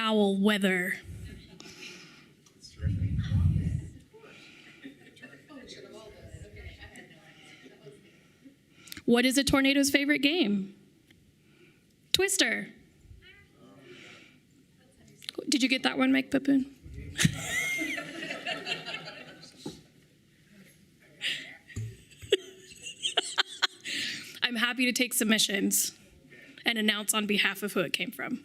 foul weather. What is a tornado's favorite game? Twister. Did you get that one, Mike Papoon? I'm happy to take submissions and announce on behalf of who it came from.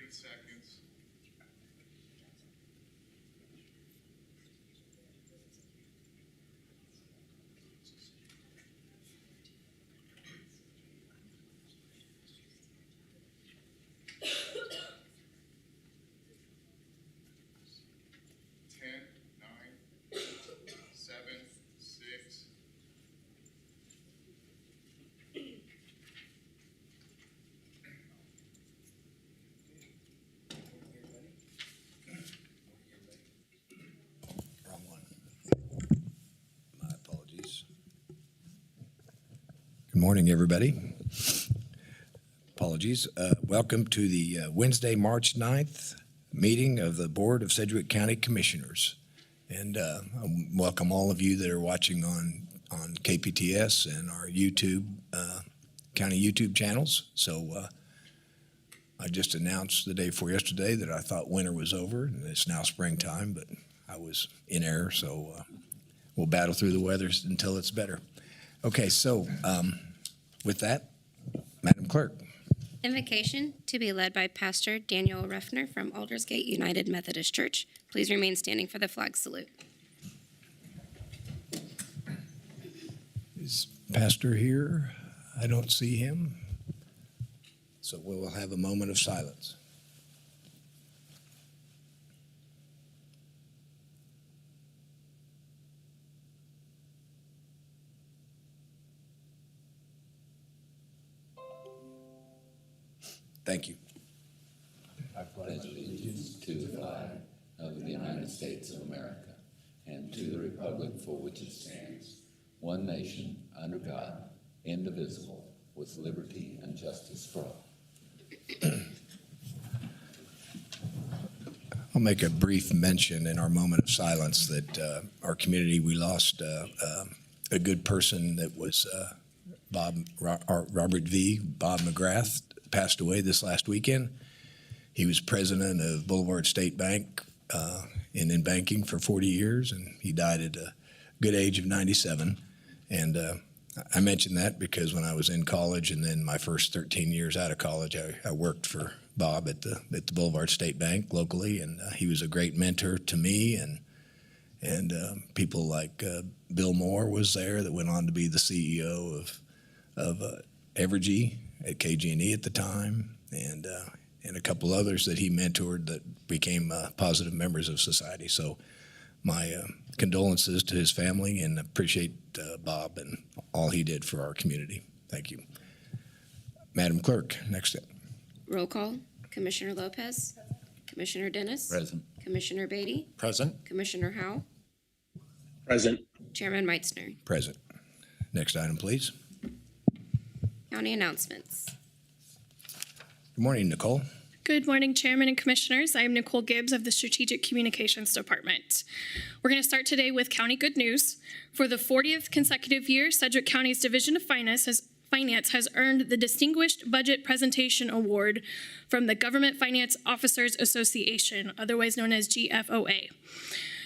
Seconds. Good morning, everybody. Apologies. Welcome to the Wednesday, March 9th meeting of the Board of Sedgwick County Commissioners. And I welcome all of you that are watching on KPTS and our YouTube, county YouTube channels. So I just announced the day before yesterday that I thought winter was over and it's now springtime, but I was in error. So we'll battle through the weather until it's better. Okay, so with that, Madam Clerk. Invocation to be led by Pastor Daniel Ruffner from Aldersgate United Methodist Church. Please remain standing for the flag salute. Is Pastor here? I don't see him. So we'll have a moment of silence. Thank you. I pledge allegiance to the flag of the United States of America and to the republic for which it stands, one nation, under God, indivisible, with liberty and justice for all. I'll make a brief mention in our moment of silence that our community, we lost a good person that was Robert V. Bob McGrath, passed away this last weekend. He was president of Boulevard State Bank and in banking for 40 years, and he died at a good age of 97. And I mention that because when I was in college and then my first 13 years out of college, I worked for Bob at the Boulevard State Bank locally, and he was a great mentor to me, and people like Bill Moore was there that went on to be the CEO of Evergy at KG&E at the time, and a couple others that he mentored that became positive members of society. So my condolences to his family, and appreciate Bob and all he did for our community. Thank you. Madam Clerk, next step. Roll call. Commissioner Lopez. Commissioner Dennis. Present. Commissioner Beatty. Present. Commissioner Howell. Present. Chairman Meitzner. Present. Next item, please. County announcements. Good morning, Nicole. Good morning, Chairman and Commissioners. I am Nicole Gibbs of the Strategic Communications Department. We're going to start today with County Good News. For the 40th consecutive year, Sedgwick County's Division of Finance has earned the Distinguished Budget Presentation Award from the Government Finance Officers Association, otherwise known as GFOA.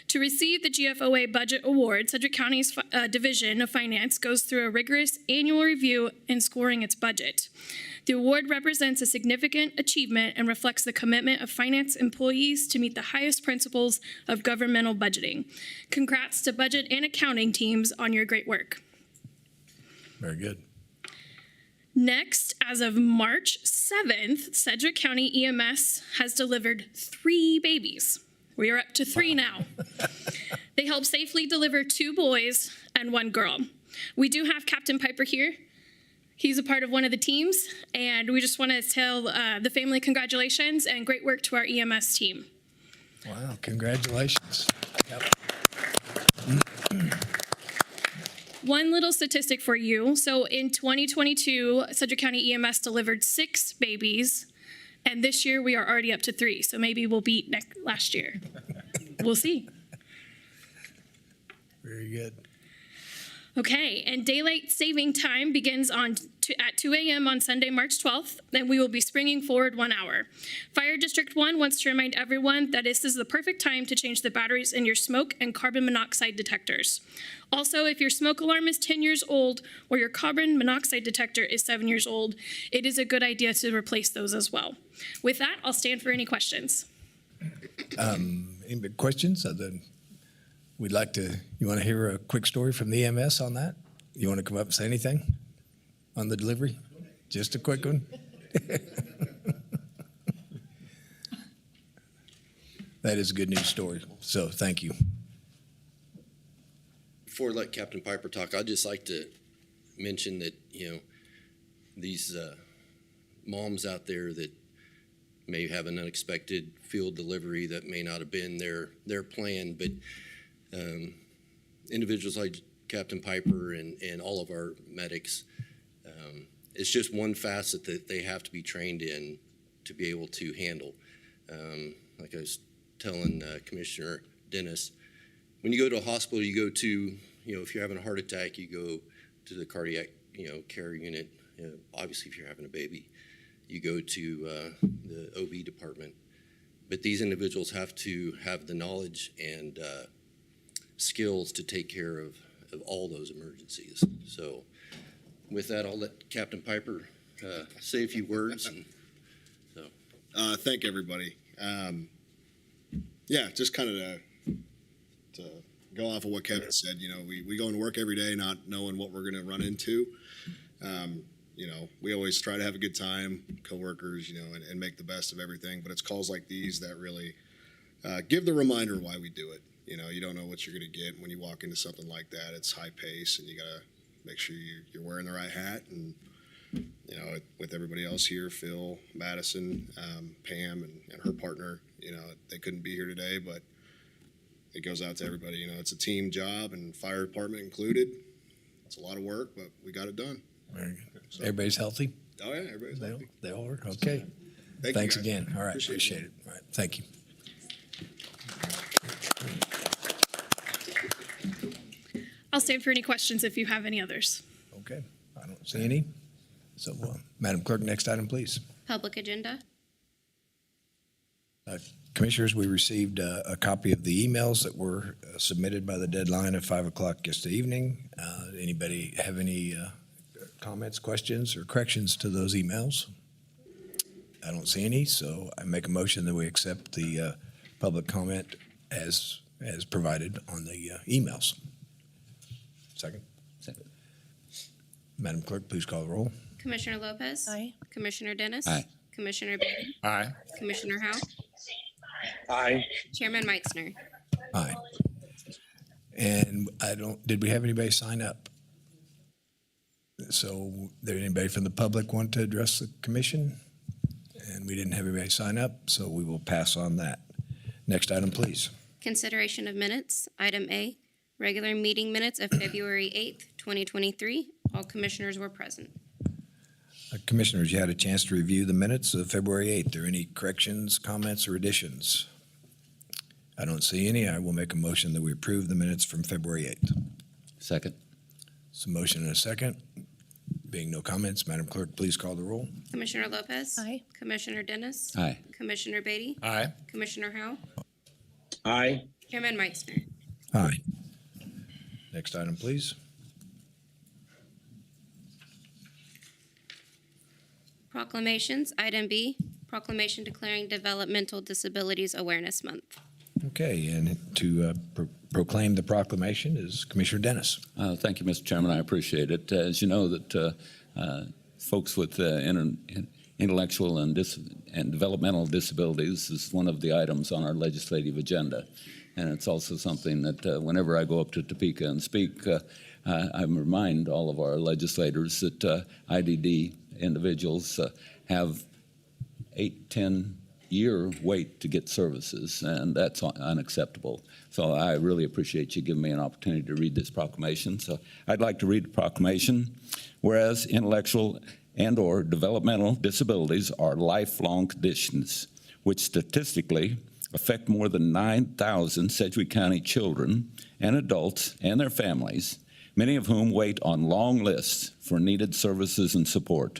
To receive the GFOA Budget Award, Sedgwick County's Division of Finance goes through a rigorous annual review in scoring its budget. The award represents a significant achievement and reflects the commitment of finance employees to meet the highest principles of governmental budgeting. Congrats to budget and accounting teams on your great work. Very good. Next, as of March 7th, Sedgwick County EMS has delivered 3 babies. We are up to 3 now. They helped safely deliver 2 boys and 1 girl. We do have Captain Piper here. He's a part of one of the teams, and we just want to tell the family congratulations and great work to our EMS team. Wow, congratulations. Yep. One little statistic for you. So in 2022, Sedgwick County EMS delivered 6 babies, and this year we are already up to 3. So maybe we'll beat last year. We'll see. Very good. Okay, and daylight saving time begins at 2 a.m. on Sunday, March 12th, and we will be springing forward 1 hour. Fire District 1 wants to remind everyone that this is the perfect time to change the batteries in your smoke and carbon monoxide detectors. Also, if your smoke alarm is 10 years old or your carbon monoxide detector is 7 years old, it is a good idea to replace those as well. With that, I'll stand for any questions. Any questions? We'd like to, you want to hear a quick story from the EMS on that? You want to come up and say anything on the delivery? Just a quick one? That is a good news story, so thank you. Before I let Captain Piper talk, I'd just like to mention that, these moms out there that may have an unexpected field delivery that may not have been their plan, but individuals like Captain Piper and all of our medics, it's just one facet that they have to be trained in to be able to handle. Like I was telling Commissioner Dennis, when you go to a hospital, you go to, if you're having a heart attack, you go to the cardiac, care unit. Obviously, if you're having a baby, you go to the OB department. But these individuals have to have the knowledge and skills to take care of all those emergencies. So with that, I'll let Captain Piper say a few words. And so. Thank everybody. Just kind of to go off of what Kevin said, we go into work every day not knowing what we're going to run into. We always try to have a good time, coworkers, and make the best of everything. But it's calls like these that really give the reminder why we do it. You don't know what you're going to get when you walk into something like that. It's high pace, and you got to make sure you're wearing the right hat. And, with everybody else here, Phil, Madison, Pam, and her partner, they couldn't be here today, but it goes out to everybody. It's a team job, and fire department included. It's a lot of work, but we got it done. Very good. So, everybody's healthy? Oh, yeah, everybody's healthy. They all are? Okay. Thanks again. All right, appreciate it. All right, thank you. I'll stand for any questions if you have any others. Okay, I don't see any. So, Madam Clerk, next item, please. Public agenda. Commissioners, we received a copy of the emails that were submitted by the deadline at 5 o'clock yesterday evening. Anybody have any comments, questions, or corrections to those emails? I don't see any, so I make a motion that we accept the public comment as provided on the emails. Second? Second. Madam Clerk, please call the roll. Commissioner Lopez. Aye. Commissioner Dennis. Aye. Commissioner Beatty. Aye. Commissioner Howe. Aye. Chairman Meitzner. Aye. And did we have anybody sign up? So, did anybody from the public want to address the commission? And we didn't have anybody sign up, so we will pass on that. Next item, please. Consideration of minutes. Item A, regular meeting minutes of February 8th, 2023. All commissioners were present. Commissioners, you had a chance to review the minutes of February 8th. Are there any corrections, comments, or additions? I don't see any. I will make a motion that we approve the minutes from February 8th. Second. So motion and a second. Being no comments, Madam Clerk, please call the roll. Commissioner Lopez. Aye. Commissioner Dennis. Aye. Commissioner Beatty. Aye. Commissioner Howe. Aye. Chairman Meitzner. Aye. Next item, please. Proclamations. Item B, proclamation declaring Developmental Disabilities Awareness Month. Okay, and to proclaim the proclamation is Commissioner Dennis. Thank you, Mr. Chairman. I appreciate it. As you know, that folks with intellectual and developmental disabilities is one of the items on our legislative agenda. And it's also something that whenever I go up to Topeka and speak, I remind all of our legislators that IDD individuals have 8-10-year wait to get services, and that's unacceptable. So I really appreciate you giving me an opportunity to read this proclamation. So I'd like to read the proclamation. Whereas intellectual and/or developmental disabilities are lifelong conditions which statistically affect more than 9,000 Sedgwick County children and adults and their families, many of whom wait on long lists for needed services and support.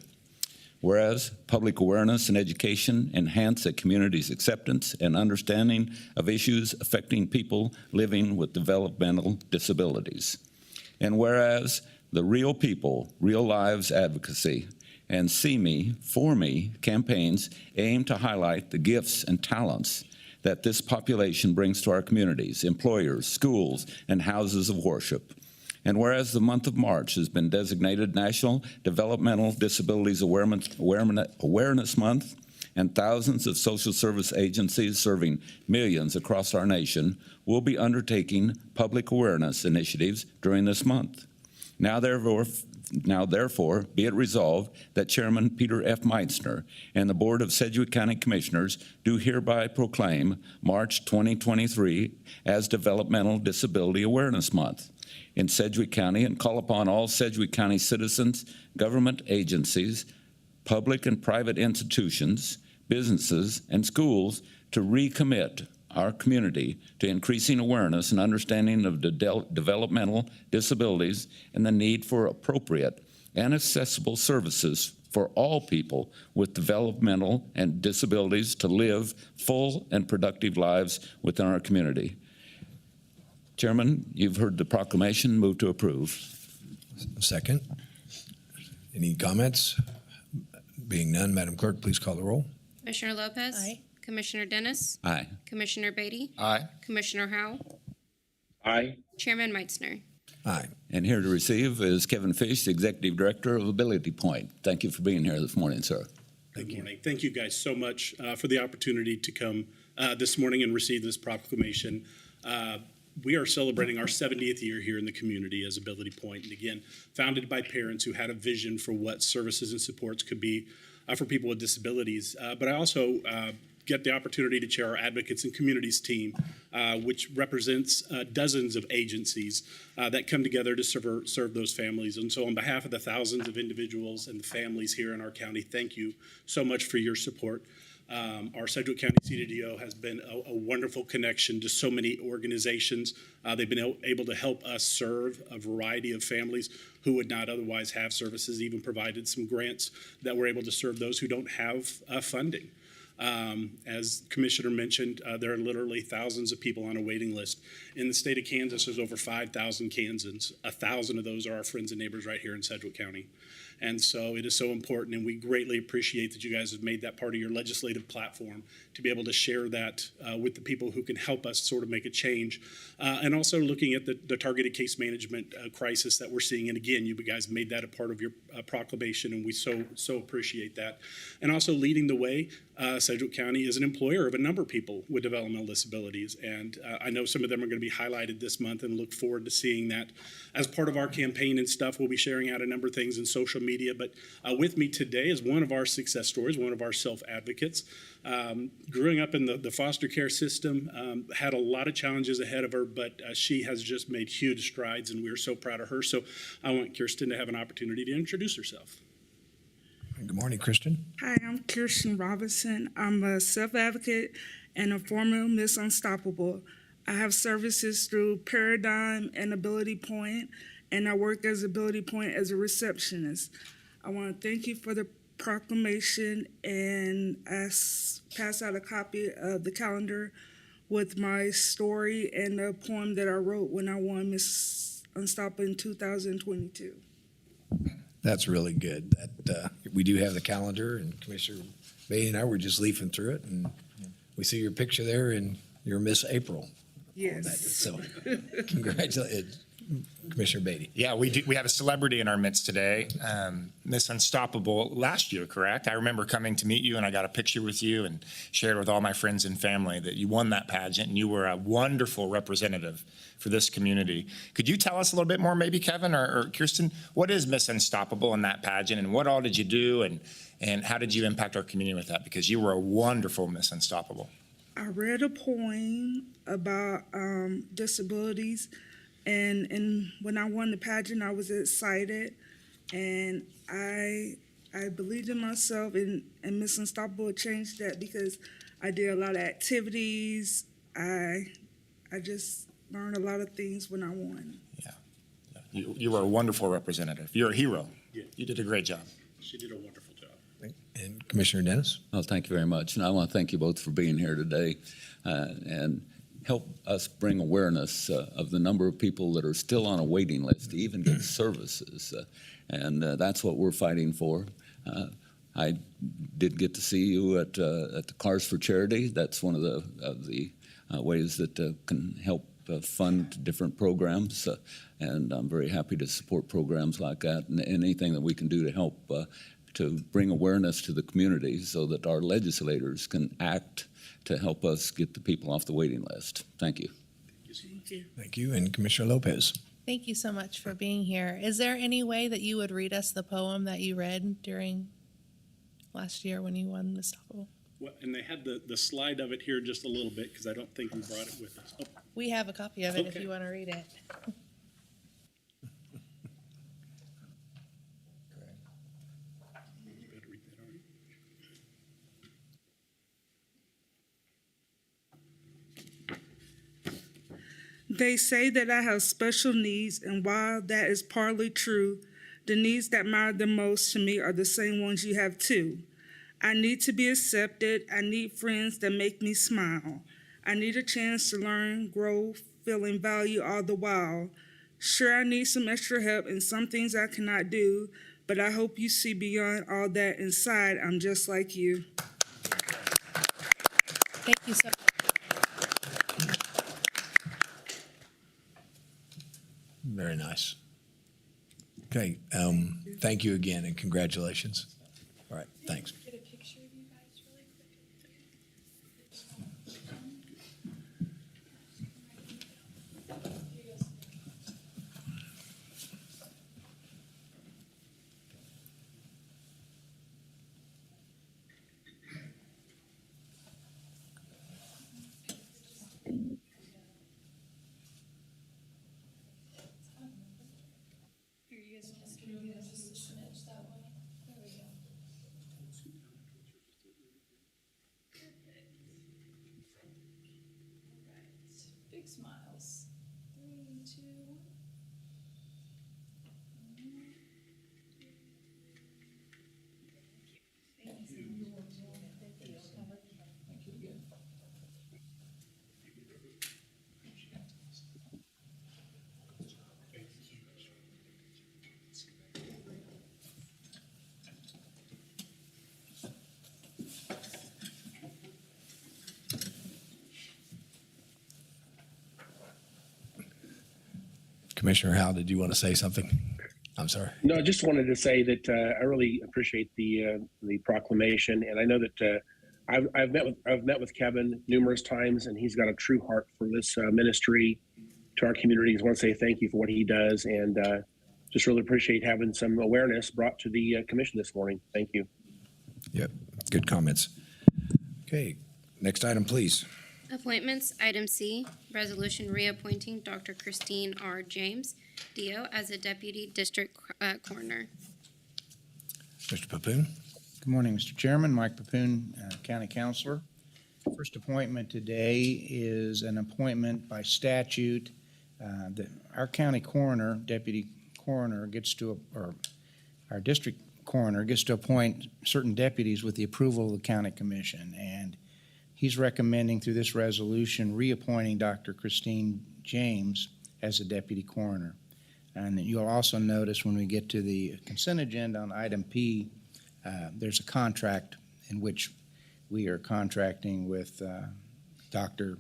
Whereas public awareness and education enhance a community's acceptance and understanding of issues affecting people living with developmental disabilities. And whereas the Real People, Real Lives advocacy and See Me, For Me campaigns aim to highlight the gifts and talents that this population brings to our communities, employers, schools, and houses of worship. And whereas the month of March has been designated National Developmental Disabilities Awareness Month, and thousands of social service agencies serving millions across our nation will be undertaking public awareness initiatives during this month. Now therefore, be it resolved that Chairman Peter F. Meitzner and the Board of Sedgwick County Commissioners do hereby proclaim March 2023 as Developmental Disability Awareness Month in Sedgwick County, and call upon all Sedgwick County citizens, government agencies, public and private institutions, businesses, and schools to recommit our community to increasing awareness and understanding of developmental disabilities and the need for appropriate and accessible services for all people with developmental and disabilities to live full and productive lives within our community. Chairman, you've heard the proclamation. Move to approve. Second. Any comments? Being none, Madam Clerk, please call the roll. Commissioner Lopez. Aye. Commissioner Dennis. Aye. Commissioner Beatty. Aye. Commissioner Howell. Aye. Chairman Meitzner. Aye. And here to receive is Kevin Fish, the Executive Director of Ability Point. Thank you for being here this morning, sir. Good morning. Thank you guys so much for the opportunity to come this morning and receive this proclamation. We are celebrating our 70th year here in the community as Ability Point, and again, founded by parents who had a vision for what services and supports could be for people with disabilities. But I also get the opportunity to chair our Advocates and Communities team, which represents dozens of agencies that come together to serve those families. And so on behalf of the thousands of individuals and the families here in our county, thank you so much for your support. Our Sedgwick County CDDO has been a wonderful connection to so many organizations. They've been able to help us serve a variety of families who would not otherwise have services, even provided some grants that were able to serve those who don't have funding. As Commissioner mentioned, there are literally thousands of people on a waiting list. In the state of Kansas, there's over 5,000 Kansans. 1,000 of those are our friends and neighbors right here in Sedgwick County. And so it is so important, and we greatly appreciate that you guys have made that part of your legislative platform to be able to share that with the people who can help us sort of make a change. And also looking at the targeted case management crisis that we're seeing. And again, you guys made that a part of your proclamation, and we so appreciate that. And also leading the way, Sedgwick County is an employer of a number of people with developmental disabilities. And I know some of them are going to be highlighted this month, and look forward to seeing that as part of our campaign and stuff. We'll be sharing out a number of things in social media. But with me today is one of our success stories, one of our self-advocates. Growing up in the foster care system, had a lot of challenges ahead of her, but she has just made huge strides, and we're so proud of her. So I want Kirsten to have an opportunity to introduce herself. Good morning, Kristen. Hi, I'm Kirsten Robinson. I'm a self-advocate and a former Miss Unstoppable. I have services through Paradigm and Ability Point, and I work as Ability Point as a receptionist. I want to thank you for the proclamation and pass out a copy of the calendar with my story and the poem that I wrote when I won Miss Unstoppable in 2022. That's really good. That we do have the calendar, and Commissioner Beatty and I were just leafing through it, and we see your picture there, and you're Miss April. Yes. So, congratulations, Commissioner Beatty. Yeah, we do. We have a celebrity in our midst today, Miss Unstoppable. Last year, correct? I remember coming to meet you, and I got a picture with you and shared with all my friends and family that you won that pageant, and you were a wonderful representative for this community. Could you tell us a little bit more, maybe Kevin or Kirsten? What is Miss Unstoppable in that pageant, and what all did you do, and how did you impact our community with that? Because you were a wonderful Miss Unstoppable. I read a poem about disabilities, and when I won the pageant, I was excited, and I believed in myself, and Miss Unstoppable changed that because I did a lot of activities. I just learned a lot of things when I won. Yeah. You were a wonderful representative. You're a hero. Yeah. You did a great job. She did a wonderful job. And Commissioner Dennis? Well, thank you very much. And I want to thank you both for being here today and help us bring awareness of the number of people that are still on a waiting list to even get services. And that's what we're fighting for. I did get to see you at the Cars for Charity. That's one of the ways that can help fund different programs. And I'm very happy to support programs like that and anything that we can do to help to bring awareness to the community so that our legislators can act to help us get the people off the waiting list. Thank you. Thank you. Thank you. And Commissioner Lopez? Thank you so much for being here. Is there any way that you would read us the poem that you read during last year when you won the Unstoppable? Well, and they had the slide of it here just a little bit because I don't think we brought it with us. Oh, We have a copy of it if Okay. you want to read it. you better read that already. They say that I have special needs, and while that is partly true, the needs that matter the most to me are the same ones you have too. I need to be accepted. I need friends that make me smile. I need a chance to learn, grow, feeling value all the while. Sure, I need some extra help in some things I cannot do, but I hope you see beyond all that inside. I'm just like you. Thank you so much. Very nice. Okay, thank you again and congratulations. All right, thanks. Get a picture of you guys really quick. Here, you guys just give me just a smidge that way. There we go. Perfect. All right, big smiles. 3, 2. Thank you. Commissioner Howell, did you want to say something? I'm sorry. No, I just wanted to say that I really appreciate the proclamation, and I know that I've met with Kevin numerous times, and he's got a true heart for this ministry to our community. I just want to say thank you for what he does, and just really appreciate having some awareness brought to the commission this morning. Thank you. Yep, good comments. Okay, next item, please. Appointments, item C, resolution reappointing Dr. Christine R. James, DO, as a Deputy District Coroner. Mr. Papoon? Good morning, Mr. Chairman. Mike Papoon, County Councilor. First appointment today is an appointment by statute that our county coroner, deputy coroner, or our district coroner gets to appoint certain deputies with the approval of the county commission. And He's recommending through this resolution reappointing Dr. Christine James as a deputy coroner. And you'll also notice when we get to the consent agenda on item P, there's a contract in which we are contracting with Dr.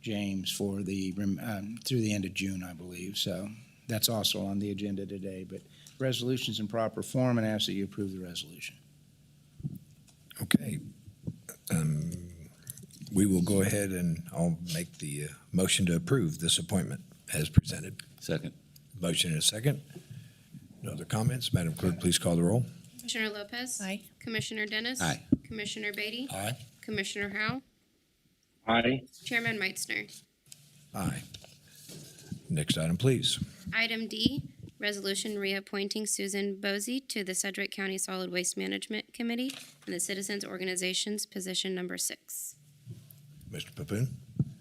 James for the through the end of June, I believe. So that's also on the agenda today. But resolution's in proper form, and ask that you approve the resolution. Okay. We will go ahead and I'll make the motion to approve this appointment as presented. Second. Motion and a second. No other comments? Madam Clerk, please call the roll. Commissioner Lopez. Aye. Commissioner Dennis. Aye. Commissioner Beatty. Aye. Commissioner Howell. Aye. Chairman Meitzner. Aye. Next item, please. Item D, resolution reappointing Susan BOESE to the Sedgwick County Solid Waste Management Committee and the Citizens Organization's position number 6. Mr. Papoon?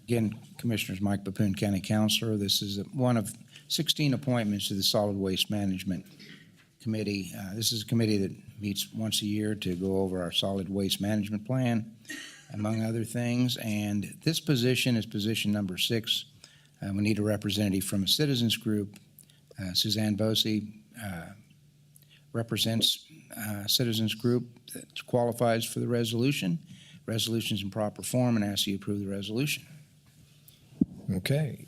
Again, Commissioners, Mike Papoon, County Councilor. This is one of 16 appointments to the Solid Waste Management Committee. This is a committee that meets once a year to go over our solid waste management plan, among other things. And this position is position number 6. We need a representative from a citizens group. Suzanne BOESE represents a citizens group that qualifies for the resolution. Resolution's in proper form, and ask you approve the resolution. Okay.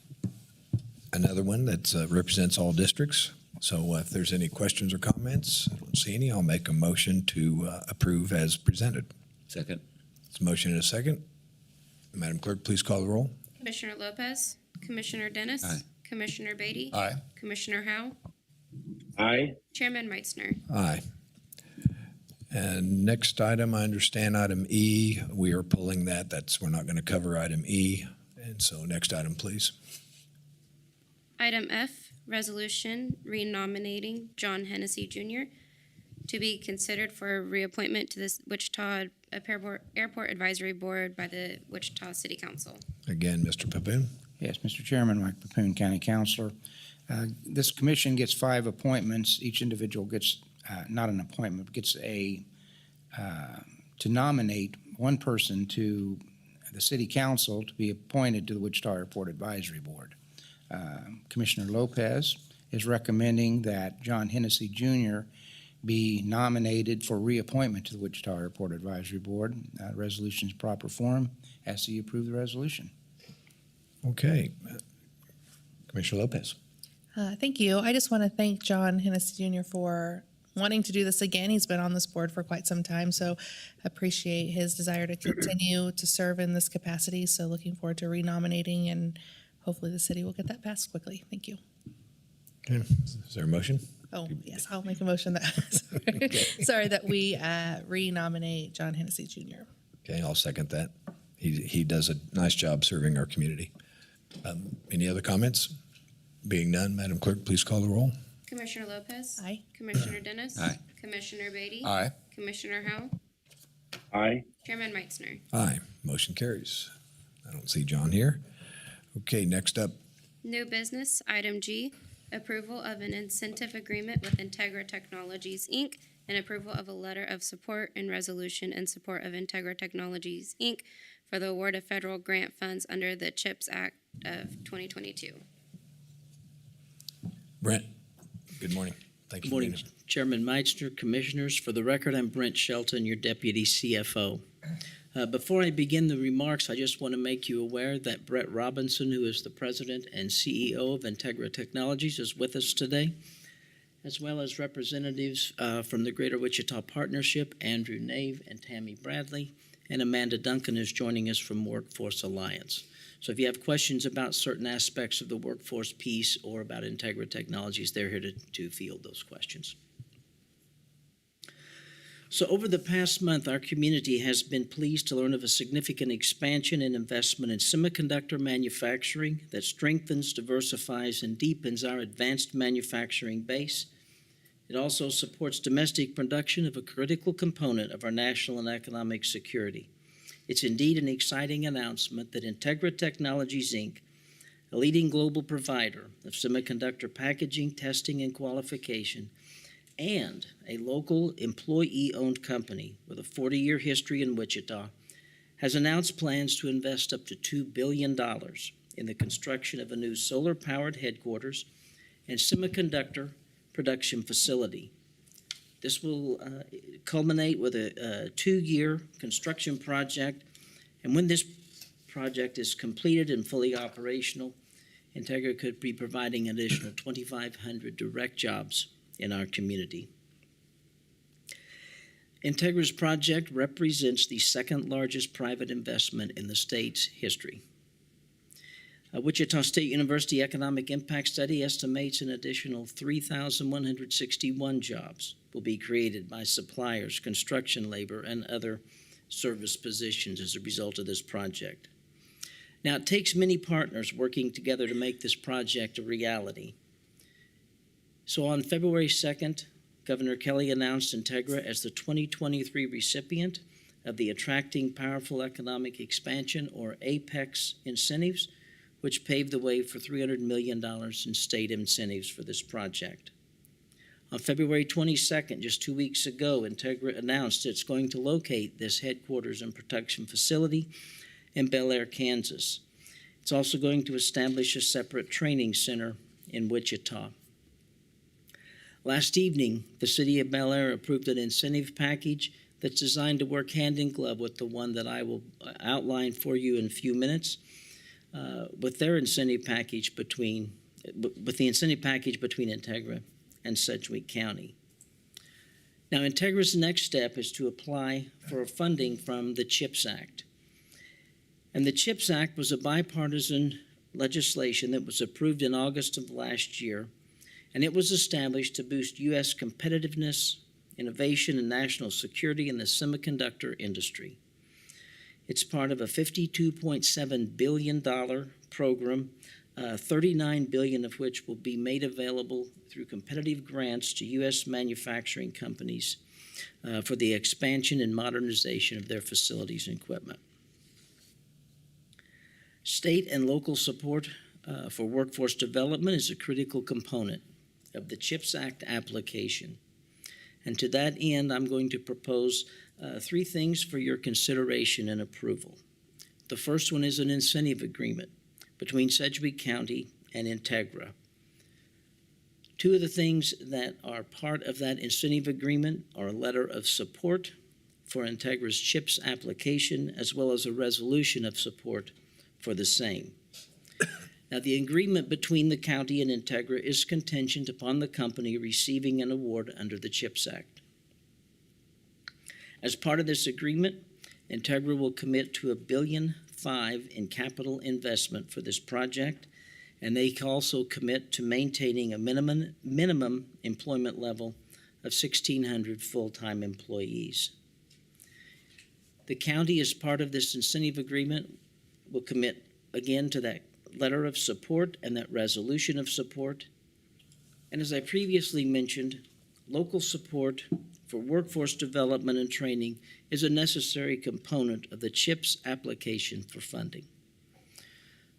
Another one that represents all districts. So if there's any questions or comments, I don't see any, I'll make a motion to approve as presented. Second. It's a motion and a second. Madam Clerk, please call the roll. Commissioner Lopez. Commissioner Dennis. Aye. Commissioner Beatty. Aye. Commissioner Howell. Aye. Chairman Meitzner. Aye. And next item, I understand item E, we are pulling that. We're not going to cover item E. And so next item, please. Item F, resolution renominating John Hennessey Jr. to be considered for reappointment to this Wichita Airport Advisory Board by the Wichita City Council. Again, Mr. Papoon. Yes, Mr. Chairman, Mike Papoon, County Councilor. This commission gets 5 appointments. Each individual gets, not an appointment, but gets to nominate one person to the City Council to be appointed to the Wichita Airport Advisory Board. Commissioner Lopez is recommending that John Hennessey Jr. be nominated for reappointment to the Wichita Airport Advisory Board. Resolution's proper form. Ask that you approve the resolution. Okay. Commissioner Lopez. Thank you. I just want to thank John Hennessey Jr. for wanting to do this again. He's been on this board for quite some time, so appreciate his desire to continue to serve in this capacity. So looking forward to renominating, and hopefully the city will get that passed quickly. Thank you. Okay. Is there a motion? Oh, yes, I'll make a motion that, sorry, that we renominate John Hennessey Jr. Okay, I'll second that. He does a nice job serving our community. Any other comments? Being none, Madam Clerk, please call the roll. Commissioner Lopez. Aye. Commissioner Dennis. Aye. Commissioner Beatty. Aye. Commissioner Howell. Aye. Chairman Meitzner. Aye. Motion carries. I don't see John here. Okay, next up. New business, item G, approval of an incentive agreement with INTEGRA Technologies, Inc., and approval of a letter of support and resolution in support of INTEGRA Technologies, Inc. for the award of federal grant funds under the CHIPS Act of 2022. Brent, good morning. Thank you. Good morning, Chairman Meitzner, Commissioners. For the record, I'm Brent Shelton, your Deputy CFO. Before I begin the remarks, I just want to make you aware that Brett Robinson, who is the President and CEO of INTEGRA Technologies, is with us today, as well as representatives from the Greater Wichita Partnership, Andrew Nave and Tammy Bradley, and Amanda Duncan is joining us from Workforce Alliance. So if you have questions about certain aspects of the workforce piece or about INTEGRA Technologies, they're here to field those questions. So over the past month, our community has been pleased to learn of a significant expansion and investment in semiconductor manufacturing that strengthens, diversifies, and deepens our advanced manufacturing base. It also supports domestic production of a critical component of our national and economic security. It's indeed an exciting announcement that INTEGRA Technologies, Inc., a leading global provider of semiconductor packaging, testing, and qualification, and a local employee-owned company with a 40-year history in Wichita, has announced plans to invest up to $2 billion in the construction of a new solar-powered headquarters and semiconductor production facility. This will culminate with a 2-year construction project, and when this project is completed and fully operational, Integra could be providing an additional 2,500 direct jobs in our community. Integra's project represents the second largest private investment in the state's history. Wichita State University Economic Impact Study estimates an additional 3,161 jobs will be created by suppliers, construction labor, and other service positions as a result of this project. Now, it takes many partners working together to make this project a reality. So on February 2nd, Governor Kelly announced Integra as the 2023 recipient of the Attracting Powerful Economic Expansion, or APEX, incentives, which paved the way for $300 million in state incentives for this project. On February 22nd, just 2 weeks ago, Integra announced it's going to locate this headquarters and production facility in Bel Air, Kansas. It's also going to establish a separate training center in Wichita. Last evening, the City of Bel Air approved an incentive package that's designed to work hand in glove with the one that I will outline for you in a few minutes, with the incentive package between Integra and Sedgwick County. Now, Integra's next step is to apply for funding from the CHIPS Act. And the CHIPS Act was a bipartisan legislation that was approved in August of last year, and it was established to boost U.S. competitiveness, innovation, and national security in the semiconductor industry. It's part of a $52.7 billion program, $39 billion of which will be made available through competitive grants to U.S. manufacturing companies for the expansion and modernization of their facilities and equipment. State and local support for workforce development is a critical component of the CHIPS Act application. And to that end, I'm going to propose 3 things for your consideration and approval. The first one is an incentive agreement between Sedgwick County and Integra. 2 of the things that are part of that incentive agreement are a letter of support for Integra's CHIPS application, as well as a resolution of support for the same. Now, the agreement between the county and Integra is contingent upon the company receiving an award under the CHIPS Act. As part of this agreement, Integra will commit to $1.5 billion in capital investment for this project, and they can also commit to maintaining a minimum employment level of 1,600 full-time employees. The county, as part of this incentive agreement, will commit again to that letter of support and that resolution of support. And as I previously mentioned, local support for workforce development and training is a necessary component of the CHIPS application for funding.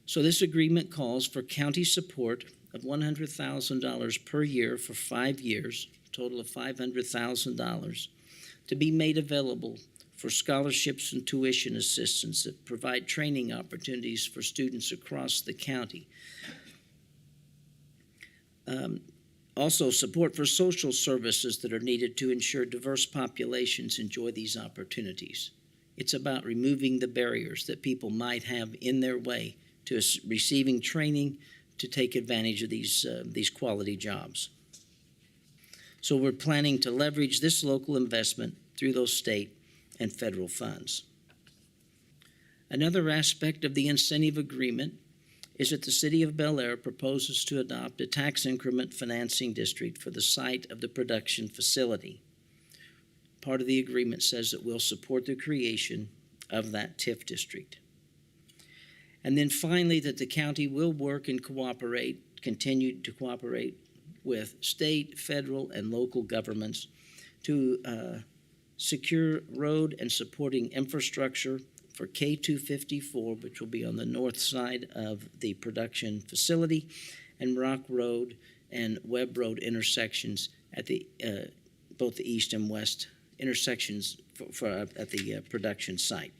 So this agreement calls for county support of $100,000 per year for 5 years, a total of $500,000, to be made available for scholarships and tuition assistance that provide training opportunities for students across the county. Also, support for social services that are needed to ensure diverse populations enjoy these opportunities. It's about removing the barriers that people might have in their way to receiving training to take advantage of these quality jobs. So we're planning to leverage this local investment through those state and federal funds. Another aspect of the incentive agreement is that the City of Bel Air proposes to adopt a tax increment financing district for the site of the production facility. Part of the agreement says that we'll support the creation of that TIF district. And then finally, that the county will work and continue to cooperate with state, federal, and local governments to secure road and supporting infrastructure for K254, which will be on the north side of the production facility, and Rock Road and Webb Road intersections at the both the east and west intersections at the production site.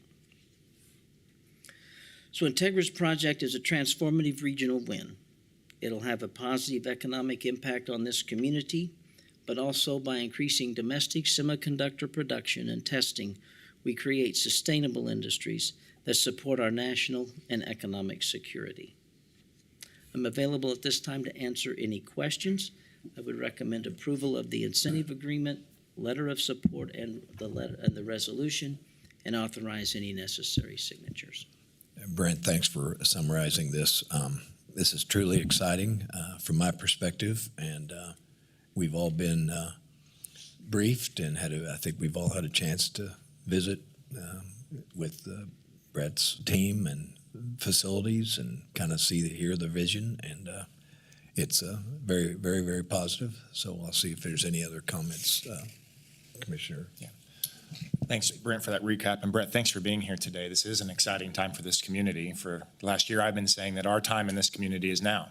So Integra's project is a transformative regional win. It'll have a positive economic impact on this community, but also by increasing domestic semiconductor production and testing, we create sustainable industries that support our national and economic security. I'm available at this time to answer any questions. I would recommend approval of the incentive agreement, letter of support, and the resolution, and authorize any necessary signatures. Brent, thanks for summarizing this. This is truly exciting from my perspective, and we've all been briefed and I think we've all had a chance to visit with Brett's team and facilities and kind of hear the vision, and it's very, very, very positive. So I'll see if there's any other comments, Commissioner. Yeah. Thanks, Brent, for that recap. And Brett, thanks for being here today. This is an exciting time for this community. For last year, I've been saying that our time in this community is now,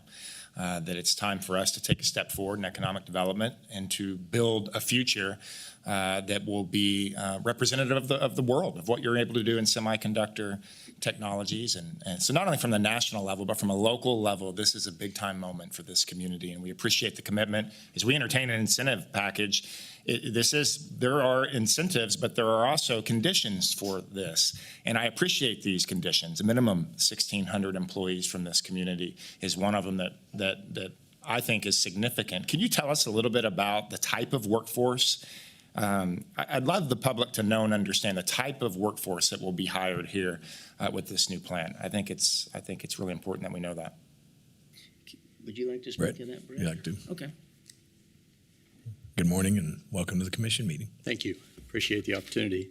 that it's time for us to take a step forward in economic development and to build a future that will be representative of the world, of what you're able to do in semiconductor technologies. And so not only from the national level, but from a local level, this is a big time moment for this community. And we appreciate the commitment. As we entertain an incentive package, there are incentives, but there are also conditions for this. And I appreciate these conditions. A minimum 1,600 employees from this community is one of them that I think is significant. Can you tell us a little bit about the type of workforce? I'd love the public to know and understand the type of workforce that will be hired here with this new plan. I think it's really important that we know that. Would you like to speak to that, Brett? Would you like to? Okay. Good morning and welcome to the commission meeting. Thank you. Appreciate the opportunity.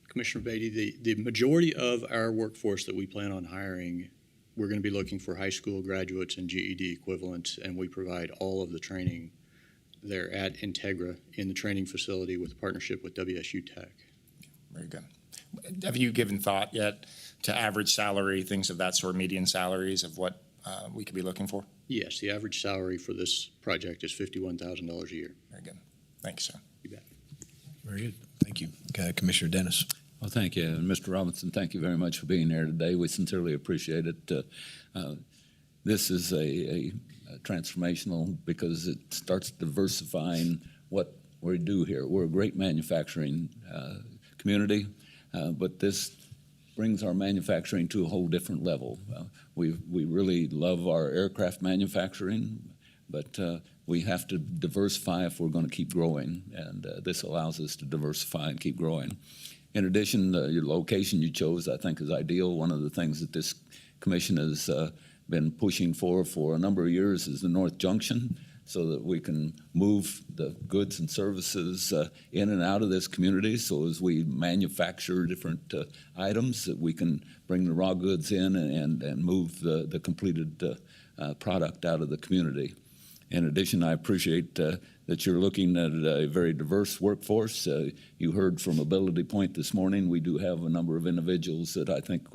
Commissioner Beatty, the majority of our workforce that we plan on hiring, we're going to be looking for high school graduates and GED equivalents, and we provide all of the training there at Integra in the training facility with a partnership with WSU Tech. Very good. Have you given thought yet to average salary, things of that sort, median salaries of what we could be looking for? Yes, the average salary for this project is $51,000 a year. Very good. Thank you, sir. You bet. Very good. Thank you. Commissioner Dennis. Well, thank you. And Mr. Robinson, thank you very much for being here today. We sincerely appreciate it. This is a transformational because it starts diversifying what we do here. We're a great manufacturing community, but this brings our manufacturing to a whole different level. We really love our aircraft manufacturing, but we have to diversify if we're going to keep growing, and this allows us to diversify and keep growing. In addition, your location you chose, I think, is ideal. One of the things that this commission has been pushing for a number of years is the North Junction, so that we can move the goods and services in and out of this community. So as we manufacture different items, that we can bring the raw goods in and move the completed product out of the community. In addition, I appreciate that you're looking at a very diverse workforce. You heard from Ability Point this morning. We do have a number of individuals that I think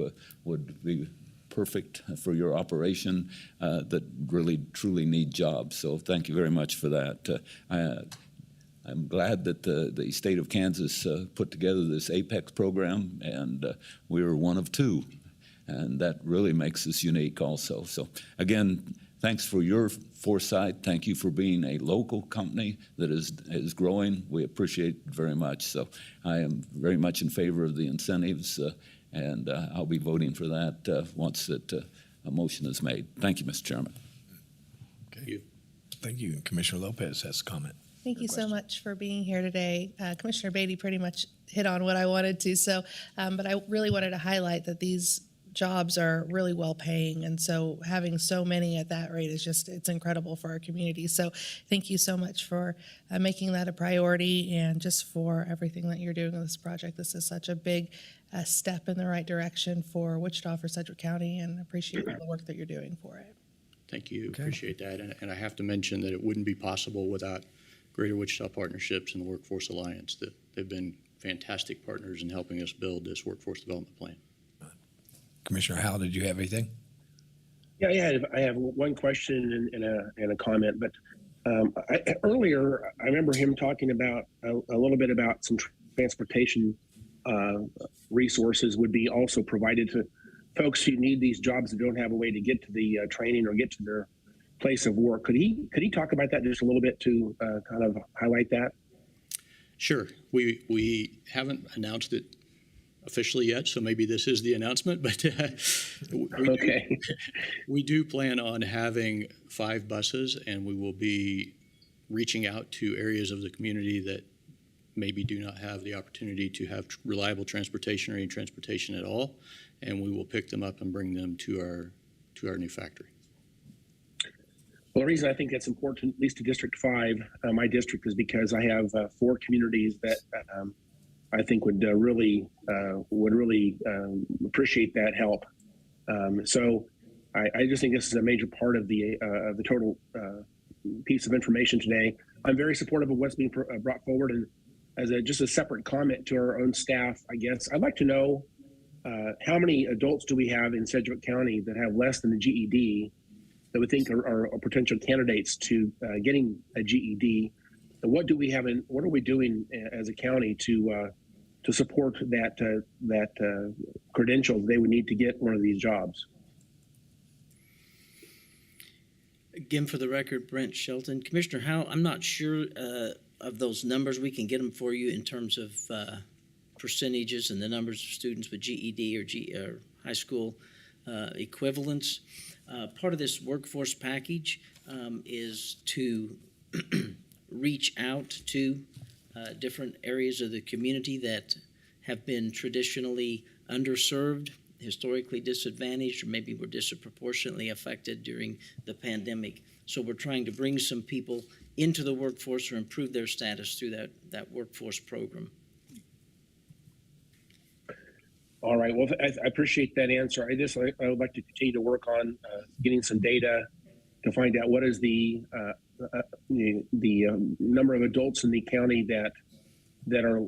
would be perfect for your operation that really truly need jobs. So thank you very much for that. I'm glad that the state of Kansas put together this APEX program, and we were one of two, and that really makes us unique also. So again, thanks for your foresight. Thank you for being a local company that is growing. We appreciate it very much. So I am very much in favor of the incentives, and I'll be voting for that once a motion is made. Thank you, Mr. Chairman. Okay. Thank you. Commissioner Lopez has a comment. Thank you so much for being here today. Commissioner Beatty pretty much hit on what I wanted to. So, but I really wanted to highlight that these jobs are really well paying, and so having so many at that rate is it's incredible for our community. So thank you so much for making that a priority, and just for everything that you're doing in this project. This is such a big step in the right direction for Wichita, for Sedgwick County, and appreciate all the work that you're doing for it. Thank you. Okay. Appreciate that. And I have to mention that it wouldn't be possible without Greater Wichita Partnerships and the Workforce Alliance. That they've been fantastic partners in helping us build this workforce development plan. Commissioner Howell, did you have anything? Yeah, I have one question and a comment. But earlier, I remember him talking about a little bit about some transportation resources would be also provided to folks who need these jobs that don't have a way to get to the training or get to their place of work. Could he talk about that just a little bit to kind of highlight that? Sure. We haven't announced it officially yet, so maybe this is the announcement, but Okay. we do plan on having 5 buses, and we will be reaching out to areas of the community that maybe do not have the opportunity to have reliable transportation or any transportation at all, and we will pick them up and bring them to our new factory. Well, the reason I think that's important, at least to District 5, my district, is because I have 4 communities that I think would really appreciate that help. So I just think this is a major part of the total piece of information today. I'm very supportive of what's being brought forward, and as just a separate comment to our own staff, I guess I'd like to know how many adults do we have in Sedgwick County that have less than a GED that we think are potential candidates to getting a GED, and what do we have and what are we doing as a county to support that credentials they would need to get one of these jobs? Again, for the record, Brent Shelton. Commissioner Howell, I'm not sure of those numbers. We can get them for you in terms of percentages and the numbers of students with GED or high school equivalents. Part of this workforce package is to reach out to different areas of the community that have been traditionally underserved, historically disadvantaged, or maybe were disproportionately affected during the pandemic. So we're trying to bring some people into the workforce or improve their status through that workforce program. All right. Well, I appreciate that answer. I would like to continue to work on getting some data to find out what is the number of adults in the county that are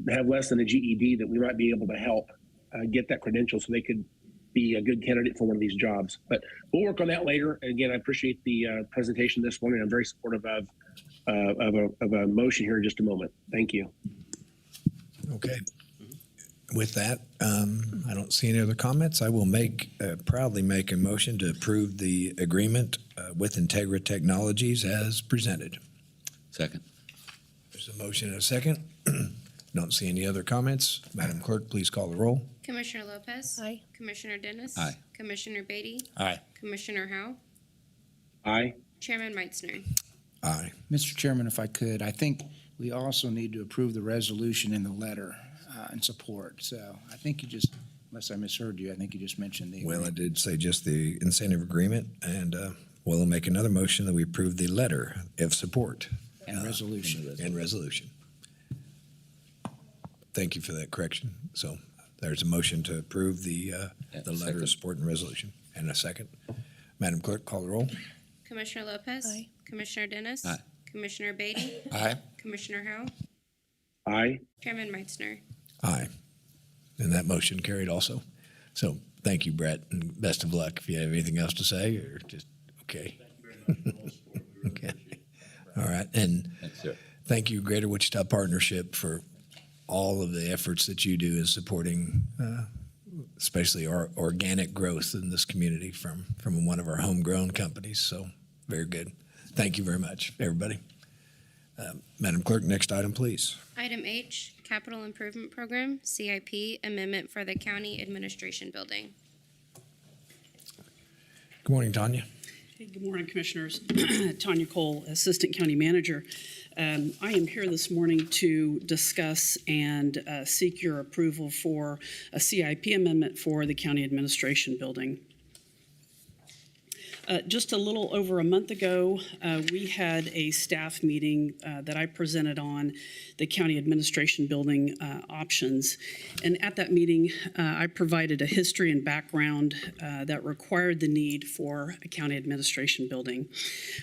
have less than a GED that we might be able to help get that credential so they could be a good candidate for one of these jobs. But we'll work on that later. And again, I appreciate the presentation this morning. I'm very supportive of a motion here in just a moment. Thank you. Okay. With that, I don't see any other comments. I will proudly make a motion to approve the agreement with Integra Technologies as presented. Second. There's a motion and a second. Don't see any other comments. Madam Clerk, please call the roll. Commissioner Lopez. Aye. Commissioner Dennis. Aye. Commissioner Beatty. Aye. Commissioner Howell. Aye. Chairman Meitzner. Aye. Mr. Chairman, if I could, I think we also need to approve the resolution in the letter in support. So I think you just, unless I misheard you, I think you just mentioned the Well, I agreement. did say just the incentive agreement, and we'll make another motion that we approve the letter of support. And resolution. And resolution. Thank you for that correction. So there's a motion to approve the letter Second. of support and resolution. And a second. Madam Clerk, call the roll. Commissioner Lopez. Aye. Commissioner Dennis. Aye. Commissioner Beatty. Aye. Commissioner Howell. Aye. Chairman Meitzner. Aye. And that motion carried also. So thank you, Brett, and best of luck. If you have anything else to say, or just, okay. Okay. All right. And Thanks, sir. thank you, Greater Wichita Partnership, for all of the efforts that you do in supporting, especially our organic growth in this community from one of our homegrown companies. So very good. Thank you very much, everybody. Madam Clerk, next item, please. Item H, Capital Improvement Program, CIP Amendment for the County Administration Building. Good morning, Tanya. Hey, good morning, Commissioners. Tanya Cole, Assistant County Manager. I am here this morning to discuss and seek your approval for a CIP amendment for the County Administration Building. Just a little over a month ago, we had a staff meeting that I presented on the county administration building options. And at that meeting, I provided a history and background that required the need for a county administration building.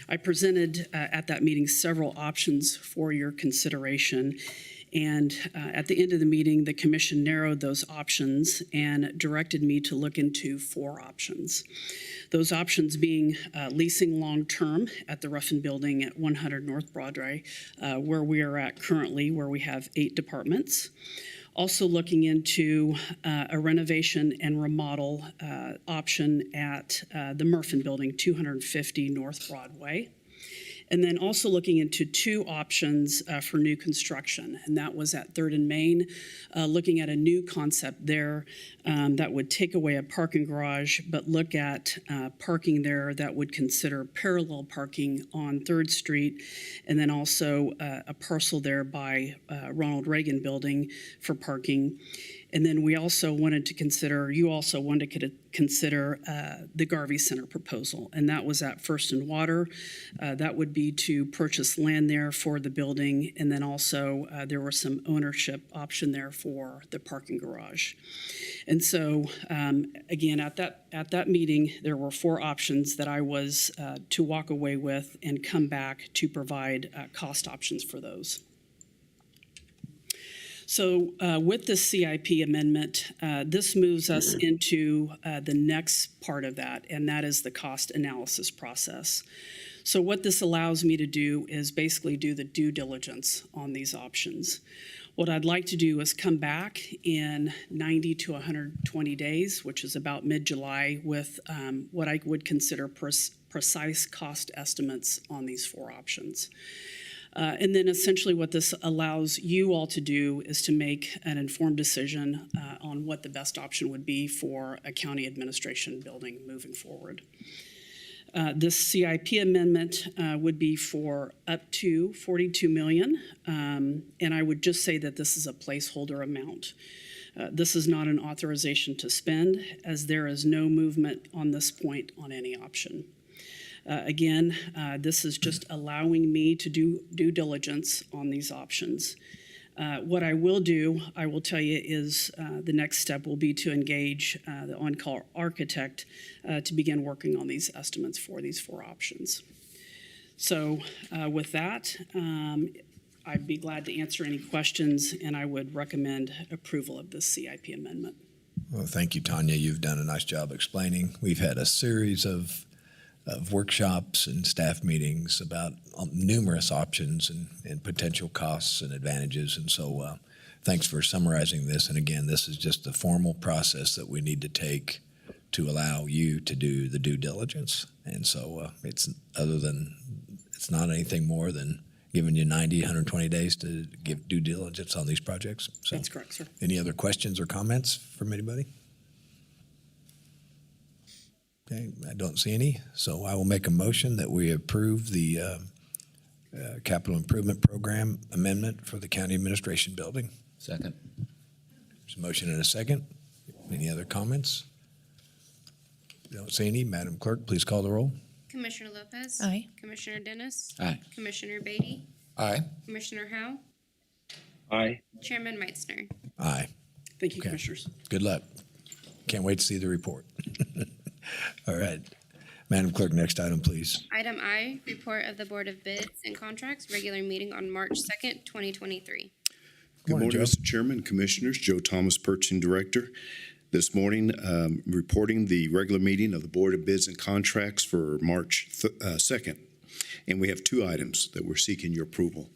I presented at that meeting several options for your consideration. And at the end of the meeting, the commission narrowed those options and directed me to look into 4 options. Those options being leasing long-term at the Ruffin Building at 100 North Broadway, where we are at currently, where we have 8 departments. Also looking into a renovation and remodel option at the Murphin Building, 250 North Broadway. And then also looking into 2 options for new construction, and that was at 3rd and Main, looking at a new concept there that would take away a parking garage, but look at parking there that would consider parallel parking on 3rd Street, and then also a parcel there by Ronald Reagan Building for parking. And then we also wanted to consider, you also wanted to consider the Garvey Center proposal, and that was at First and Water. That would be to purchase land there for the building, and then also there was some ownership option there for the parking garage. And so, again, at that meeting, there were 4 options that I was to walk away with and come back to provide cost options for those. So with the CIP amendment, this moves us into the next part of that, and that is the cost analysis process. So what this allows me to do is basically do the due diligence on these options. What I'd like to do is come back in 90 to 120 days, which is about mid-July, with what I would consider precise cost estimates on these 4 options. And then essentially what this allows you all to do is to make an informed decision on what the best option would be for a county administration building moving forward. This CIP amendment would be for up to $42 million, and I would just say that this is a placeholder amount. This is not an authorization to spend, as there is no movement on this point on any option. Again, this is just allowing me to do due diligence on these options. What I will do, I will tell you, is the next step will be to engage the on-call architect to begin working on these estimates for these 4 options. So with that, I'd be glad to answer any questions, and I would recommend approval of this CIP amendment. Well, thank you, Tanya. You've done a nice job explaining. We've had a series of workshops and staff meetings about numerous options and potential costs and advantages. And so thanks for summarizing this. And again, this is just the formal process that we need to take to allow you to do the due diligence. And so it's not anything more than giving you 90, 120 days to give due diligence on these projects. So, that's correct, sir. Any other questions or comments from anybody? Okay, I don't see any, so I will make a motion that we approve the capital improvement program amendment for the county administration building. Second. There's a motion and a second. Any other comments? Don't see any. Madam Clerk, please call the roll. Commissioner Lopez. Aye. Commissioner Dennis. Aye. Commissioner Beatty. Aye. Commissioner Howe. Aye. Chairman Meitzner. Aye. Thank you, Okay. Commissioners. Good luck. Can't wait to see the report. All right. Madam Clerk, next item, please. Item I, report of the Board of Bids and Contracts, regular meeting on March 2nd, 2023. Morning, Good morning, Joe. Mr. Chairman, Commissioners. Joe Thomas, Purchasing Director. This morning, reporting the regular meeting of the Board of Bids and Contracts for March 2nd. And we have 2 items that we're seeking your approval.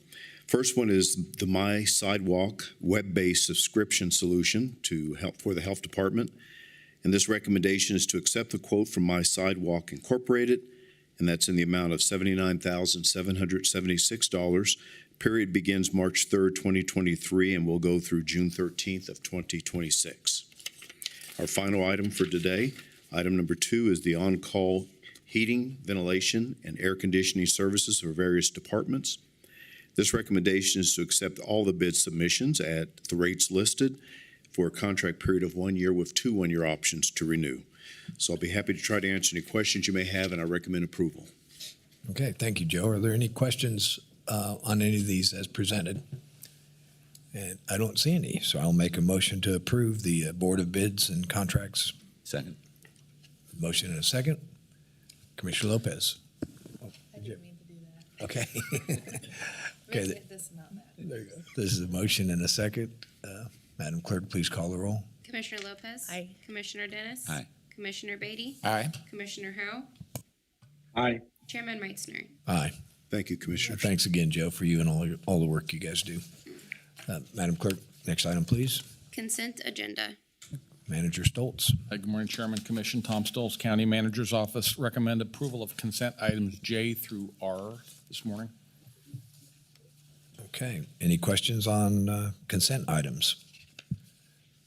First one is the My Sidewalk web-based subscription solution for the Health Department. And this recommendation is to accept the quote from My Sidewalk Incorporated, and that's in the amount of $79,776. Period begins March 3rd, 2023, and will go through June 13th of 2026. Our final item for today, item number 2, is the on-call heating, ventilation, and air conditioning services for various departments. This recommendation is to accept all the bid submissions at the rates listed for a contract period of 1 year with 2 one-year options to renew. So I'll be happy to try to answer any questions you may have, and I recommend approval. Okay, thank you, Joe. Are there any questions on any of these as presented? And I don't see any, so I'll make a motion to approve the Board of Bids and Contracts. Second. Motion and a second. Commissioner Lopez. I didn't mean to do that. Okay. Let's Okay. get this and not that. This is a motion and a second. Madam Clerk, please call the roll. Commissioner Lopez. Aye. Commissioner Dennis. Aye. Commissioner Beatty. Aye. Commissioner Howell. Aye. Chairman Meitzner. Aye. Thank you, Commissioners. Thanks again, Joe, for you and all the work you guys do. Madam Clerk, next item, please. Consent agenda. Manager Stoltz. Good morning, Chairman, Commission. Tom Stoltz, County Manager's Office. Recommend approval of consent items J through R this morning. Okay. Any questions on consent items?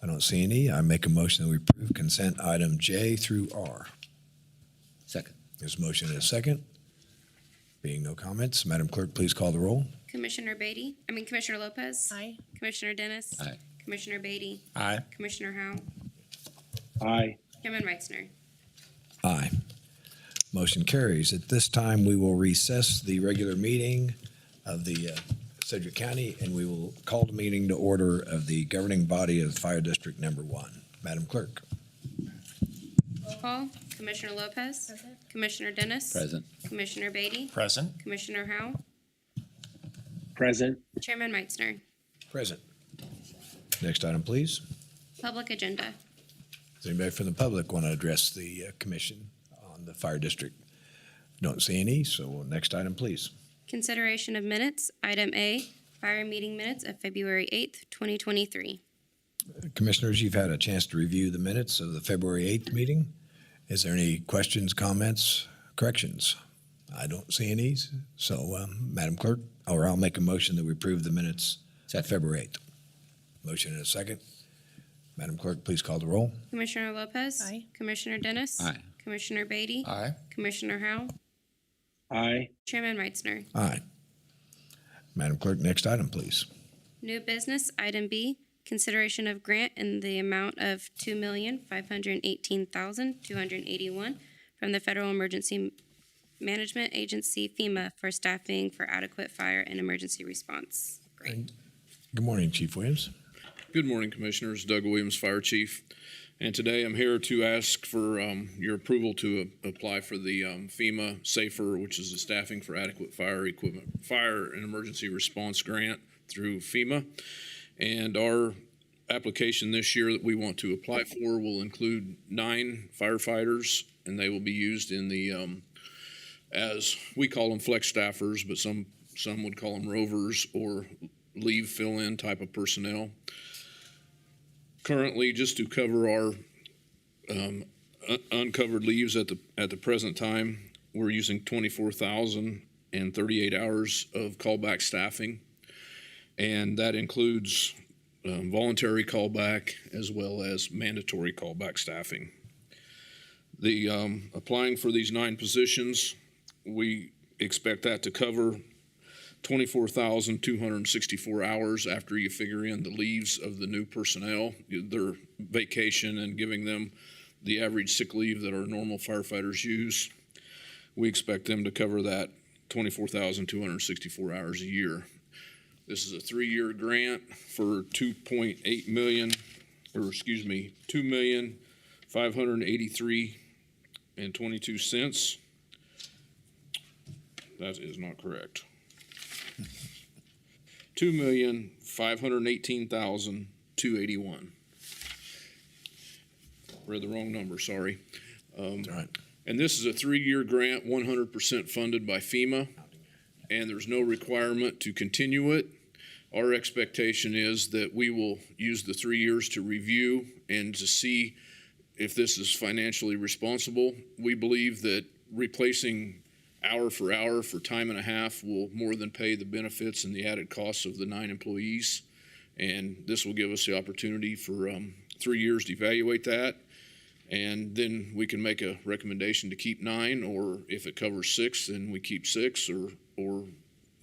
I don't see any. I make a motion that we approve consent item J through R. Second. There's a motion and a second. Being no comments, Madam Clerk, please call the roll. Commissioner Lopez. Aye. Commissioner Dennis. Aye. Commissioner Beatty. Aye. Commissioner Howell. Aye. Chairman Meitzner. Aye. Motion carries. At this time, we will recess the regular meeting of the Sedgwick County, and we will call the meeting to order of the governing body of Fire District Number 1. Madam Clerk. Roll call. Commissioner Lopez. Present. Commissioner Dennis. Present. Commissioner Beatty. Present. Commissioner Howell. Present. Chairman Meitzner. Present. Next item, please. Public agenda. Does anybody from the public want to address the commission on the fire district? Don't see any, so next item, please. Consideration of minutes. Item A, fire meeting minutes of February 8th, 2023. Commissioners, you've had a chance to review the minutes of the February 8th meeting. Is there any questions, comments, corrections? I don't see any. So, Madam Clerk, or I'll make a motion that we approve the minutes of February 8th. Motion and a second. Madam Clerk, please call the roll. Commissioner Lopez. Aye. Commissioner Dennis. Aye. Commissioner Beatty. Aye. Commissioner Howell. Aye. Chairman Meitzner. Aye. Madam Clerk, next item, please. New business. Item B, consideration of grant in the amount of $2,518,281 from the Federal Emergency Management Agency, FEMA, for staffing for adequate fire and emergency response. Great. Good morning, Chief Williams. Good morning, Commissioners. Doug Williams, Fire Chief. And today I'm here to ask for your approval to apply for the FEMA SAFER, which is the Staffing for Adequate Fire Equipment, Fire and Emergency Response Grant through FEMA. And our application this year that we want to apply for will include 9 firefighters, and they will be used in the, as we call them flex staffers, but some would call them rovers or leave fill-in type of personnel. Currently, just to cover our uncovered leaves at the present time, we're using 24,038 hours of callback staffing, and that includes voluntary callback as well as mandatory callback staffing. The applying for these 9 positions, we expect that to cover 24,264 hours after you figure in the leaves of the new personnel, their vacation, and giving them the average sick leave that our normal firefighters use. We expect them to cover that 24,264 hours a year. This is a 3-year grant for $2,583.22. That is not correct. $2,518,281. Read the wrong number, sorry. All right. And this is a 3-year grant, 100% funded by FEMA, and there's no requirement to continue it. Our expectation is that we will use the 3 years to review and to see if this is financially responsible. We believe that replacing hour for hour for time and a half will more than pay the benefits and the added costs of the 9 employees. And this will give us the opportunity for 3 years to evaluate that. And then we can make a recommendation to keep 9, or if it covers 6, then we keep 6, or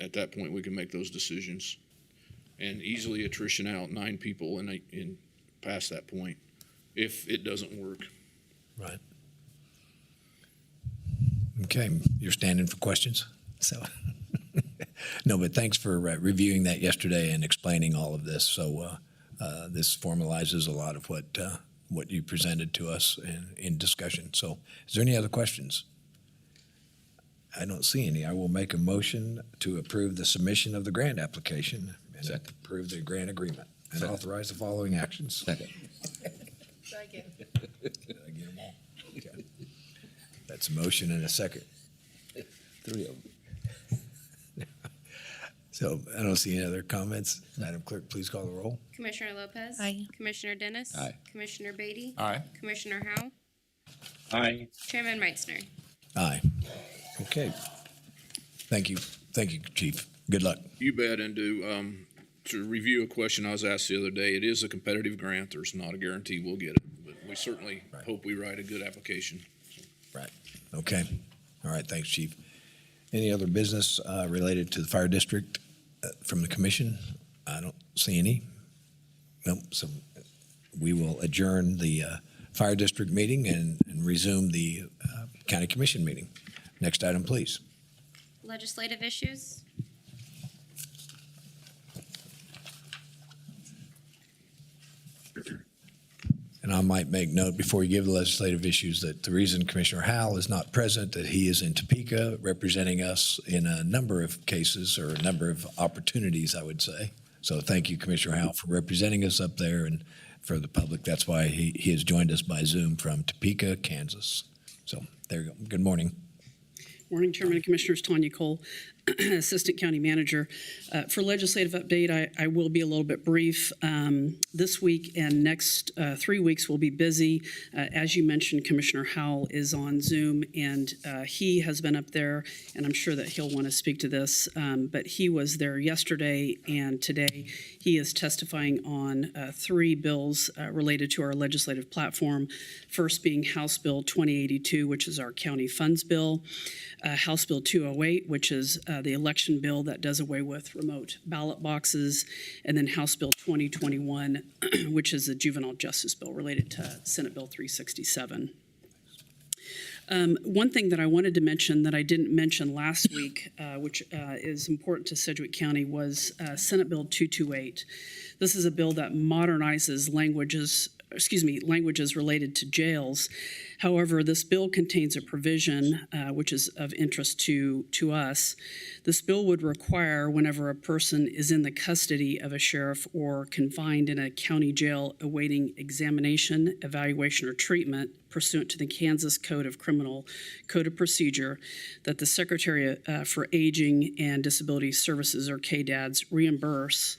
at that point we can make those decisions and easily attrition out 9 people in past that point if it doesn't work. Right. Okay, you're standing for questions. So, no, but thanks for reviewing that yesterday and explaining all of this. So this formalizes a lot of what you presented to us in discussion. So is there any other questions? I don't see any. I will make a motion to approve the submission of the grant application. And approve the grant agreement and authorize the following actions. Second. Second. Did I get them all? Okay. That's a motion and a second. 3 of them. So I don't see any other comments. Madam Clerk, please call the roll. Commissioner Lopez. Aye. Commissioner Dennis. Aye. Commissioner Beatty. Aye. Commissioner Howell. Aye. Chairman Meitzner. Aye. Okay. Thank you. Thank you, Chief. Good luck. You bet. And to review a question I was asked the other day, it is a competitive grant. There's not a guarantee we'll get it, but we certainly hope we write a good application. Right. Okay. All right. Thanks, Chief. Any other business related to the fire district from the commission? I don't see any. Nope. So we will adjourn the fire district meeting and resume the county commission meeting. Next item, please. Legislative issues. And I might make note before you give the legislative issues that the reason Commissioner Howell is not present, that he is in Topeka representing us in a number of cases or a number of opportunities, I would say. So thank you, Commissioner Howell, for representing us up there and for the public. That's why he has joined us by Zoom from Topeka, Kansas. So there you go. Good morning. Morning, Chairman and Commissioners. Tanya Cole, Assistant County Manager. For legislative update, I will be a little bit brief. This week and next 3 weeks will be busy. As you mentioned, Commissioner Howell is on Zoom, and he has been up there, and I'm sure that he'll want to speak to this, but he was there yesterday and today. He is testifying on 3 bills related to our legislative platform, first being House Bill 2082, which is our county funds bill, House Bill 208, which is the election bill that does away with remote ballot boxes, and then House Bill 2021, which is the juvenile justice bill related to Senate Bill 367. One thing that I wanted to mention that I didn't mention last week, which is important to Sedgwick County, was Senate Bill 228. This is a bill that modernizes languages related to jails. However, this bill contains a provision which is of interest to us. This bill would require, whenever a person is in the custody of a sheriff or confined in a county jail awaiting examination, evaluation, or treatment pursuant to the Kansas Code of Procedure, that the Secretary for Aging and Disability Services, or KDADS, reimburse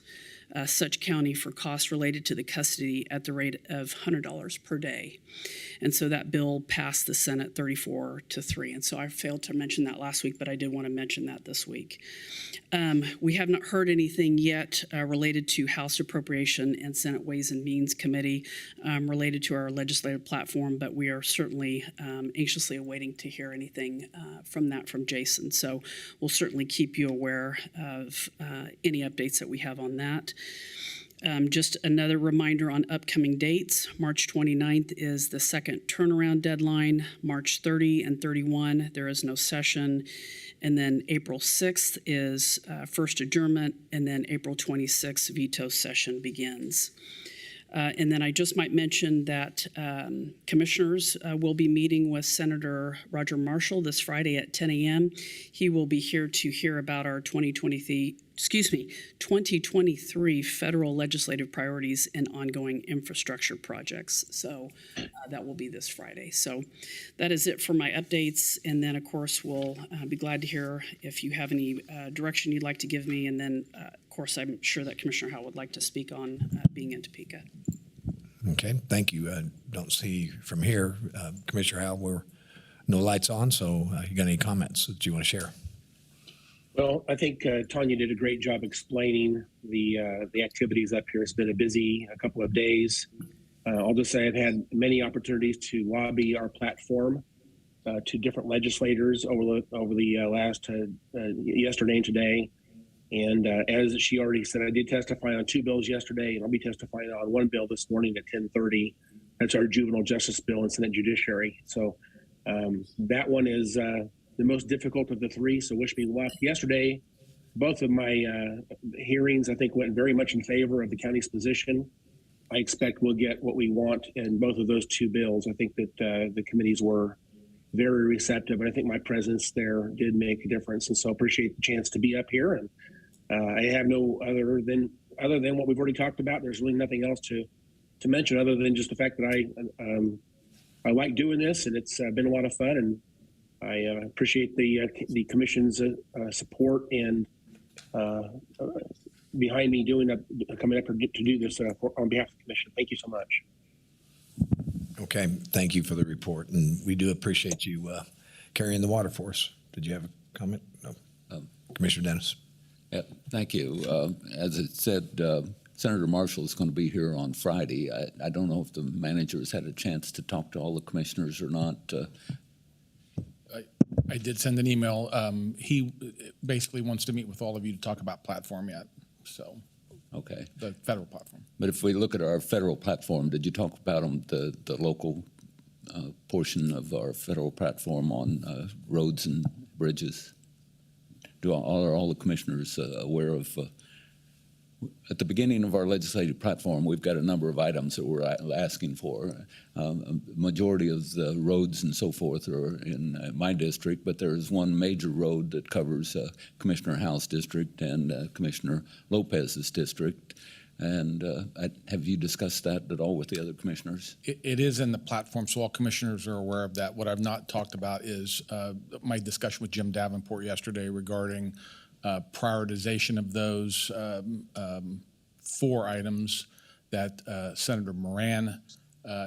such county for costs related to the custody at the rate of $100 per day. And so that bill passed the Senate 34-3. And so I failed to mention that last week, but I did want to mention that this week. We have not heard anything yet related to House Appropriation and Senate Ways and Means Committee related to our legislative platform, but we are certainly anxiously awaiting to hear anything from Jason. So we'll certainly keep you aware of any updates that we have on that. Just another reminder on upcoming dates. March 29th is the second turnaround deadline. March 30 and 31, there is no session. And then April 6th is first adjournment. And then April 26th, veto session begins. And then I just might mention that commissioners will be meeting with Senator Roger Marshall this Friday at 10 a.m. He will be here to hear about our 2023 federal legislative priorities and ongoing infrastructure projects. So that will be this Friday. So that is it for my updates. And then, of course, we'll be glad to hear if you have any direction you'd like to give me. And then, of course, I'm sure that Commissioner Howell would like to speak on being in Topeka. Okay, thank you. I don't see from here, Commissioner Howell, we're no lights on, so you got any comments that you want to share? Well, I think Tanya did a great job explaining the activities up here. It's been a busy couple of days. I'll just say I've had many opportunities to lobby our platform to different legislators over the last yesterday and today. And as she already said, I did testify on 2 bills yesterday, and I'll be testifying on 1 bill this morning at 10:30. That's our juvenile justice bill and Senate Judiciary. So that one is the most difficult of the 3, so wish me luck. Yesterday, both of my hearings, I think, went very much in favor of the county's position. I expect we'll get what we want in both of those 2 bills. I think that the committees were very receptive, and I think my presence there did make a difference. And so I appreciate the chance to be up here and I have no other than what we've already talked about. There's really nothing else to mention other than just the fact that I like doing this, and it's been a lot of fun, and I appreciate the commission's support and behind me coming up to do this on behalf of the commission. Thank you so much. Okay, thank you for the report, and we do appreciate you carrying the water for us. Did you have a comment? No. Commissioner Dennis. Yeah, thank you. As it said, Senator Marshall is going to be here on Friday. I don't know if the manager has had a chance to talk to all the commissioners or not. I did send an email. He basically wants to meet with all of you to talk about platform yet, so. Okay. The federal platform. But if we look at our federal platform, did you talk about the local portion of our federal platform on roads and bridges? Are all the commissioners aware of? At the beginning of our legislative platform, we've got a number of items that we're asking for. A majority of the roads and so forth are in my district, but there is one major road that covers Commissioner Howe's district and Commissioner Lopez's district. And have you discussed that at all with the other commissioners? It is in the platform, so all commissioners are aware of that. What I've not talked about is my discussion with Jim Davenport yesterday regarding prioritization of those 4 items that Senator Moran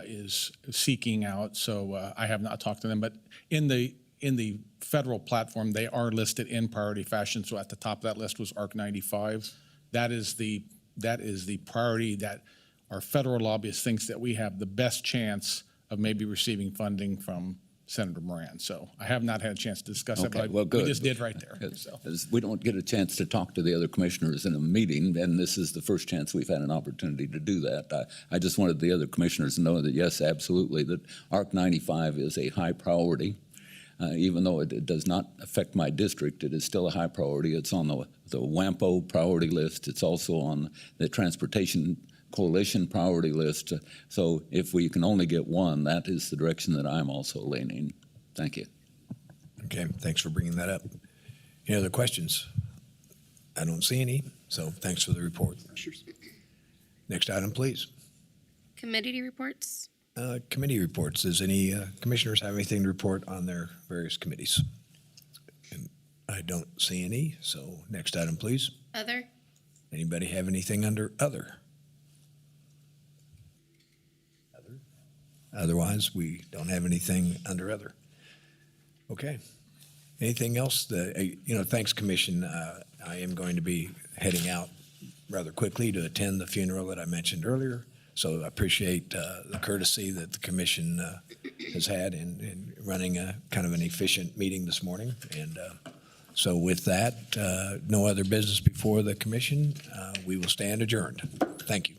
is seeking out. So I have not talked to them, but in the federal platform, they are listed in priority fashion. So at the top of that list was ARC 95. That is the priority that our federal lobbyist thinks that we have the best chance of maybe receiving funding from Senator Moran. So I have not had a chance to discuss it, but well, good. We just did right there. So. We don't get a chance to talk to the other commissioners in a meeting, and this is the first chance we've had an opportunity to do that. I just wanted the other commissioners to know that, yes, absolutely, that ARC 95 is a high priority. Even though it does not affect my district, it is still a high priority. It's on the WAMPO priority list. It's also on the Transportation Coalition priority list. So if we can only get one, that is the direction that I'm also leaning. Thank you. Okay, thanks for bringing that up. Any other questions? I don't see any, so thanks for the report. Next item, please. Committee reports. Committee reports. Does any commissioners have anything to report on their various committees? And I don't see any, so next item, please. Other. Anybody have anything under other? Otherwise, we don't have anything under other. Okay. Anything else? Thanks, Commission. I am going to be heading out rather quickly to attend the funeral that I mentioned earlier. So I appreciate the courtesy that the Commission has had in running a kind of an efficient meeting this morning. And so with that, no other business before the Commission. We will stand adjourned. Thank you.